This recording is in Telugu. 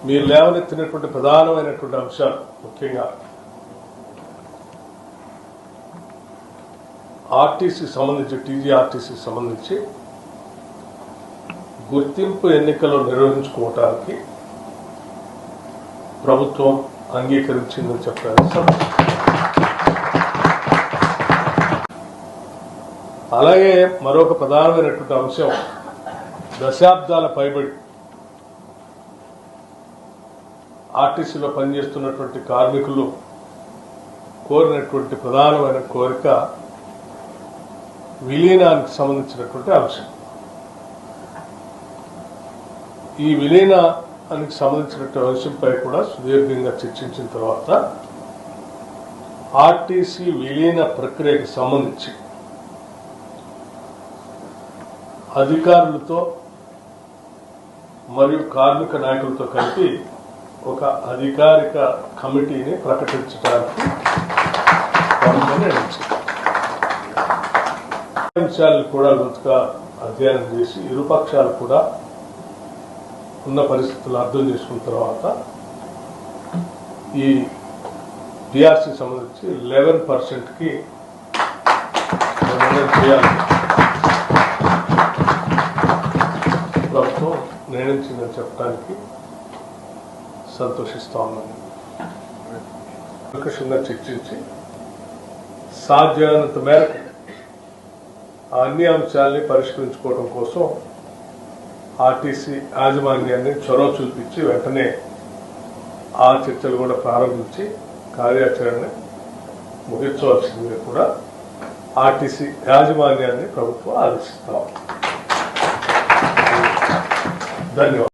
మీరు లేవనెత్తినటువంటి ప్రధానమైనటువంటి అంశాలు ముఖ్యంగా ఆర్టీసీ సంబంధించి టీజీఆర్టీసీ సంబంధించి గుర్తింపు ఎన్నికలు నిర్వహించుకోవటానికి ప్రభుత్వం అంగీకరించిందని చెప్పారు. అలాగే మరొక ప్రధానమైనటువంటి అంశం దశాబ్దాల పైబడి ఆర్టీసీలో పనిచేస్తున్నటువంటి కార్మికులు కోరినటువంటి ప్రధానమైన కోరిక విలీనానికి సంబంధించినటువంటి అంశం. ఈ విలీనానికి సంబంధించినటువంటి అంశంపై కూడా సుదీర్ఘంగా చర్చించిన తర్వాత ఆర్టీసీ విలీన ప్రక్రియకు సంబంధించి అధికారులతో మరియు కార్మిక నాయకులతో కలిపి ఒక అధికారిక కమిటీని ప్రకటించడానికి అంశాలను కూడా లోతుగా అధ్యయనం చేసి ఇరుపక్షాలు కూడా ఉన్న పరిస్థితులు అర్థం చేసుకున్న తర్వాత ఈ టీఆర్సీ సంబంధించి 11%కి చేయాలి ప్రభుత్వం నిర్ణయించిందని చెప్పడానికి సంతోషిస్తా ఉన్నాను. ప్రకృషంగా చర్చించి సాధ్యమైనంత మేరకు అన్ని అంశాలని పరిష్కరించుకోవడం కోసం ఆర్టీసీ యాజమాన్యాన్ని చొరవ చూపించి వెంటనే ఆ చర్చలు కూడా ప్రారంభించి కార్యాచరణ ముగించవలసిందిగా కూడా ఆర్టీసీ యాజమాన్యాన్ని ప్రభుత్వం ఆదేశిస్తాం. ధన్యవాదాలు.